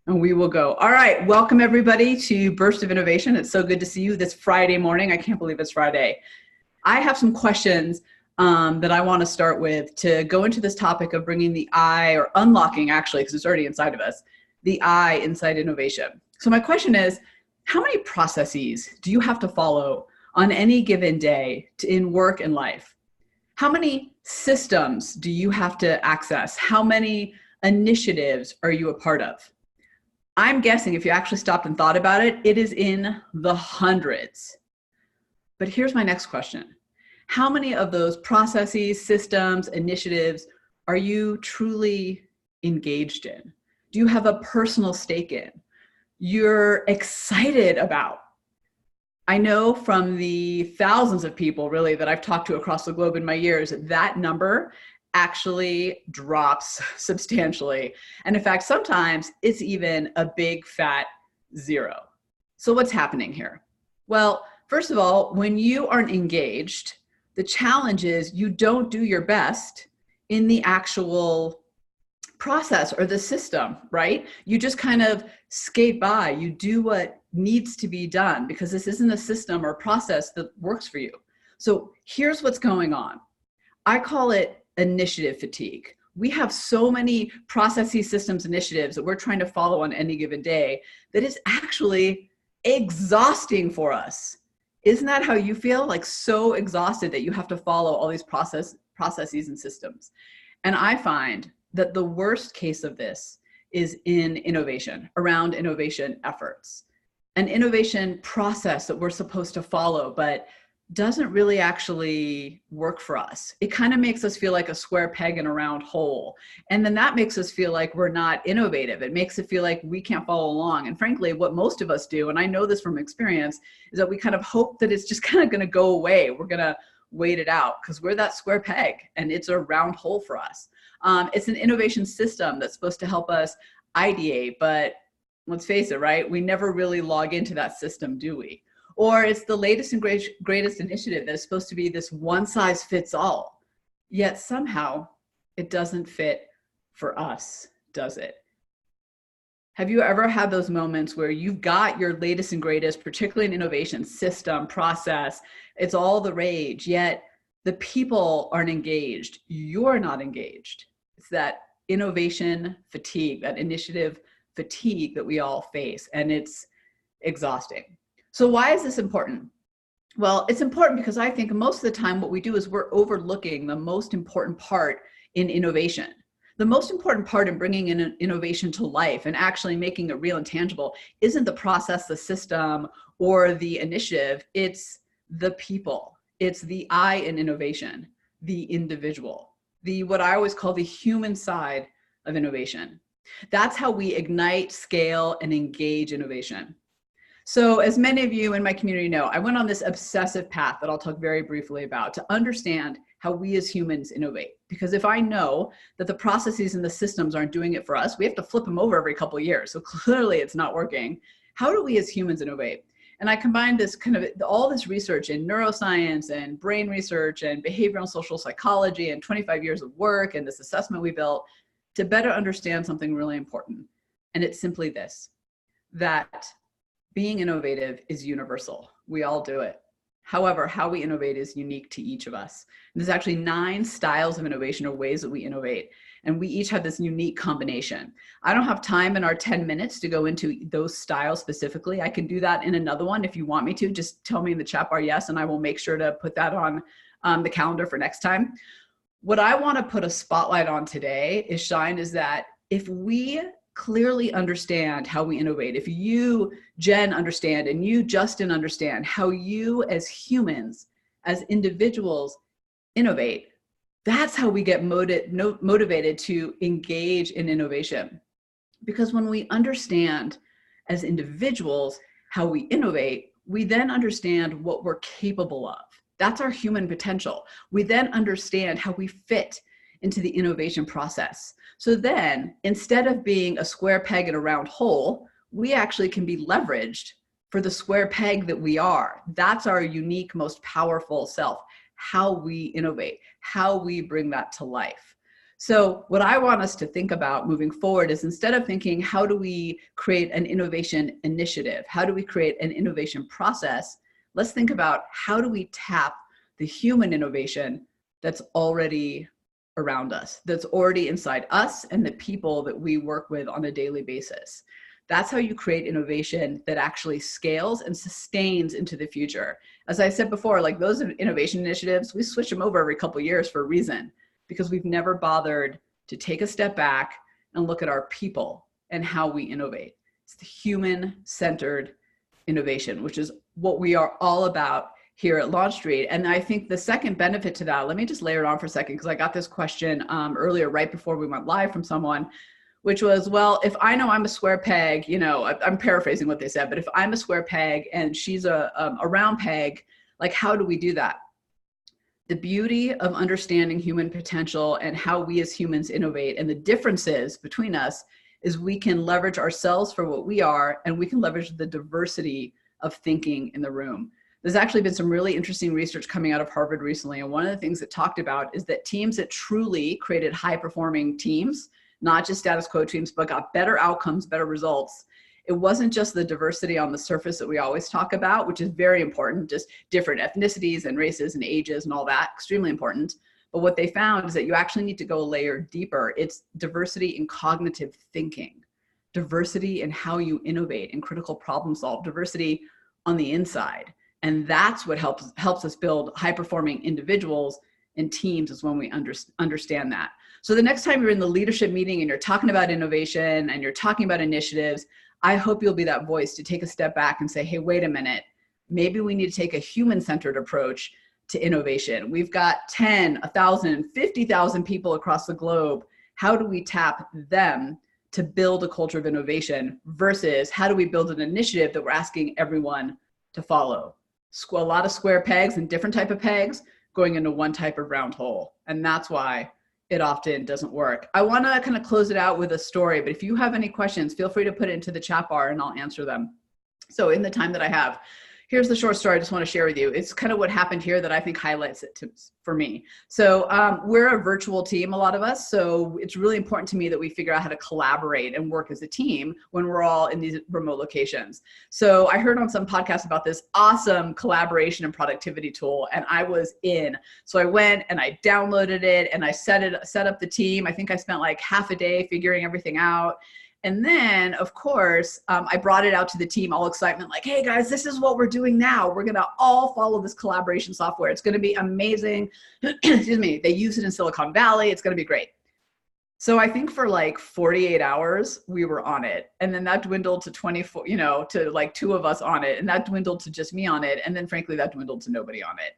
And we will go. All right. Welcome, everybody, to Burst of Innovation. It's so good to see you this Friday morning. I can't believe it's Friday. I have some questions that I want to start with to go into this topic of bringing the I, or unlocking, actually, because it's already inside of us, the I inside innovation. So my question is, how many processes do you have to follow on any given day in work and life? How many systems do you have to access? How many initiatives are you a part of? I'm guessing if you actually stopped and thought about it, it is in the hundreds. But here's my next question. How many of those processes, systems, initiatives are you truly engaged in? Do you have a personal stake in? You're excited about? I know from the thousands of people really that I've talked to across the globe in my years, that number actually drops substantially. And in fact, sometimes it's even a big fat zero. So what's happening here? Well, first of all, when you aren't engaged, the challenge is you don't do your best in the actual process or the system, right? You just kind of skate by. You do what needs to be done because this isn't a system or process that works for you. So here's what's going on. I call it initiative fatigue. We have so many processes, systems, initiatives that we're trying to follow on any given day that is actually exhausting for us. Isn't that how you feel? Like so exhausted that you have to follow all these processes and systems. And I find that the worst case of this is in innovation, around innovation efforts. An innovation process that we're supposed to follow, but doesn't really actually work for us. It kind of makes us feel like a square peg in a round hole. And then that makes us feel like we're not innovative. It makes it feel like we can't follow along. And frankly, what most of us do, and I know this from experience, is that we kind of hope that it's just kind of going to go away. We're going to wait it out because we're that square peg and it's a round hole for us. It's an innovation system that's supposed to help us ideate, but let's face it, right? We never really log into that system, do we? Or it's the latest and greatest initiative that is supposed to be this one size fits all, yet somehow it doesn't fit for us, does it? Have you ever had those moments where you've got your latest and greatest, particularly in innovation, system, process, it's all the rage, yet the people aren't engaged, you're not engaged. It's that innovation fatigue, that initiative fatigue that we all face, and it's exhausting. So why is this important? Well, it's important because I think most of the time what we do is we're overlooking the most important part in innovation. The most important part in bringing in innovation to life and actually making it real and tangible isn't the process, the system, or the initiative. It's the people. It's the I in innovation, the individual, the what I always call the human side of innovation. That's how we ignite, scale, and engage innovation. So as many of you in my community know, I went on this obsessive path that I'll talk very briefly about to understand how we as humans innovate. Because if I know that the processes and the systems aren't doing it for us, we have to flip them over every couple of years. So clearly it's not working. How do we as humans innovate? And I combined this kind of all this research in neuroscience and brain research and behavioral and social psychology and 25 years of work and this assessment we built to better understand something really important. And it's simply this, that being innovative is universal. We all do it. However, how we innovate is unique to each of us. And there's actually 9 styles of innovation or ways that we innovate. And we each have this unique combination. I don't have time in our 10 minutes to go into those styles specifically. I can do that in another one if you want me to. Just tell me in the chat bar yes, and I will make sure to put that on the calendar for next time. What I want to put a spotlight on today is that if we clearly understand how we innovate, if you, Jen, understand and you, Justin, understand how you as humans, as individuals innovate, that's how we get motivated to engage in innovation. Because when we understand as individuals how we innovate, we then understand what we're capable of. That's our human potential. We then understand how we fit into the innovation process. So then, instead of being a square peg in a round hole, we actually can be leveraged for the square peg that we are. That's our unique, most powerful self, how we innovate, how we bring that to life. So what I want us to think about moving forward is, instead of thinking, how do we create an innovation initiative? How do we create an innovation process? Let's think about, how do we tap the human innovation that's already around us, that's already inside us and the people that we work with on a daily basis. That's how you create innovation that actually scales and sustains into the future. As I said before, like those innovation initiatives, we switch them over every couple of years for a reason, because we've never bothered to take a step back and look at our people and how we innovate. It's the human-centered innovation, which is what we are all about here at LaunchStreet. And I think the second benefit to that, let me just layer it on for a second, because I got this question earlier, right before we went live, from someone, which was, well, if I know I'm a square peg, you know, I'm paraphrasing what they said, but if I'm a square peg and she's a round peg, like, how do we do that? The beauty of understanding human potential and how we as humans innovate and the differences between us is we can leverage ourselves for what we are, and we can leverage the diversity of thinking in the room. There's actually been some really interesting research coming out of Harvard recently, and one of the things it talked about is that teams that truly created high-performing teams, not just status quo teams, but got better outcomes, better results, it wasn't just the diversity on the surface that we always talk about, which is very important, just different ethnicities and races and ages and all that, extremely important. But what they found is that you actually need to go a layer deeper. It's diversity in cognitive thinking, diversity in how you innovate and critical problem solve, diversity on the inside. And that's what helps us build high-performing individuals and teams, is when we understand that. So the next time you're in the leadership meeting and you're talking about innovation and you're talking about initiatives, I hope you'll be that voice to take a step back and say, hey, wait a minute, maybe we need to take a human-centered approach to innovation. We've got 10, 1,000, 50,000 people across the globe. How do we tap them to build a culture of innovation, versus how do we build an initiative that we're asking everyone to follow? A lot of square pegs and different type of pegs going into one type of round hole. And that's why it often doesn't work. I want to kind of close it out with a story, but if you have any questions, feel free to put it into the chat bar and I'll answer them. So in the time that I have, here's the short story I just want to share with you. It's kind of what happened here that I think highlights it for me. So we're a virtual team, a lot of us. So it's really important to me that we figure out how to collaborate and work as a team when we're all in these remote locations. So I heard on some podcasts about this awesome collaboration and productivity tool, and I was in. So I went and I downloaded it and I set up the team. I think I spent like half a day figuring everything out. And then, of course, I brought it out to the team, all excitement, like, hey guys, this is what we're doing now. We're gonna all follow this collaboration software. It's gonna be amazing. Excuse me, they use it in Silicon Valley. It's gonna be great. So I think for like 48 hours, we were on it. And then that dwindled to 24, to like 2 of us on it. And that dwindled to just me on it. And then frankly, that dwindled to nobody on it.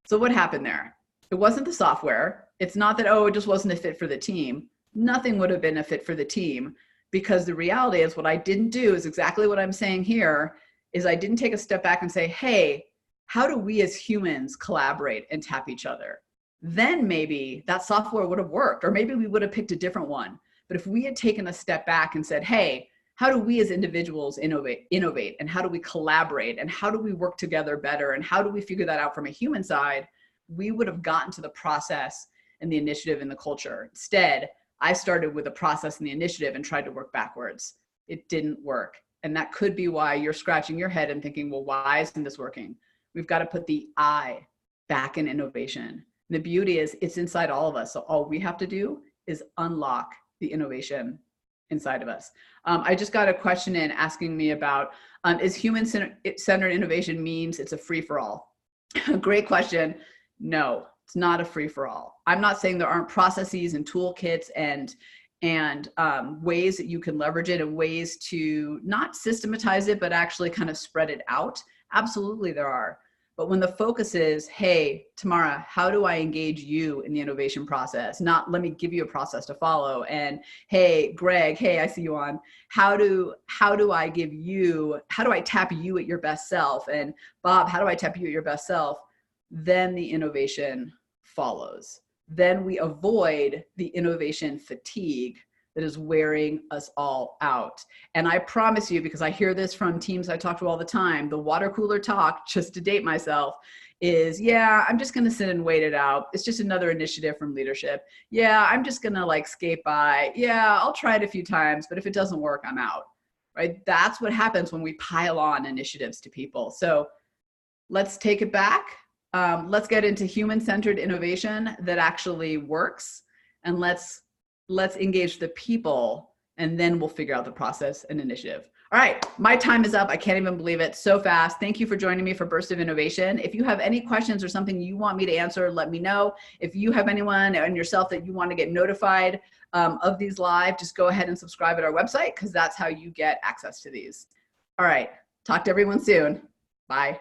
So what happened there? It wasn't the software. It's not that, oh, it just wasn't a fit for the team. Nothing would have been a fit for the team. Because the reality is, what I didn't do is exactly what I'm saying here, is I didn't take a step back and say, hey, how do we as humans collaborate and tap each other? Then maybe that software would have worked, or maybe we would have picked a different one. But if we had taken a step back and said, hey, how do we as individuals innovate, and how do we collaborate, and how do we work together better, and how do we figure that out from a human side, we would have gotten to the process and the initiative and the culture. Instead, I started with the process and the initiative and tried to work backwards. It didn't work. And that could be why you're scratching your head and thinking, well, why isn't this working? We've got to put the I back in innovation. And the beauty is, it's inside all of us. So all we have to do is unlock the innovation inside of us. I just got a question in asking me about, is human-centered innovation means it's a free-for-all? Great question. No. It's not a free-for-all. I'm not saying there aren't processes and toolkits and ways that you can leverage it, and ways to not systematize it, but actually kind of spread it out. Absolutely there are. But when the focus is, hey, Tamara, how do I engage you in the innovation process? Not let me give you a process to follow. And hey, Greg, hey, I see you on. How do I tap you at your best self? And Bob, how do I tap you at your best self? Then the innovation follows. Then we avoid the innovation fatigue that is wearing us all out. And I promise you, because I hear this from teams I talk to all the time, the water cooler talk, just to date myself, is, yeah, I'm just going to sit and wait it out. It's just another initiative from leadership. Yeah, I'm just going to like skate by. Yeah, I'll try it a few times, but if it doesn't work, I'm out. Right? That's what happens when we pile on initiatives to people. So let's take it back. Let's get into human-centered innovation that actually works, and let's engage the people, and then we'll figure out the process and initiative. All right, my time is up. I can't even believe it, so fast. Thank you for joining me for Burst of Innovation. If you have any questions or something you want me to answer, let me know. If you have anyone and yourself that you want to get notified of these live, just go ahead and subscribe at our website, because that's how you get access to these. All right, talk to everyone soon. Bye.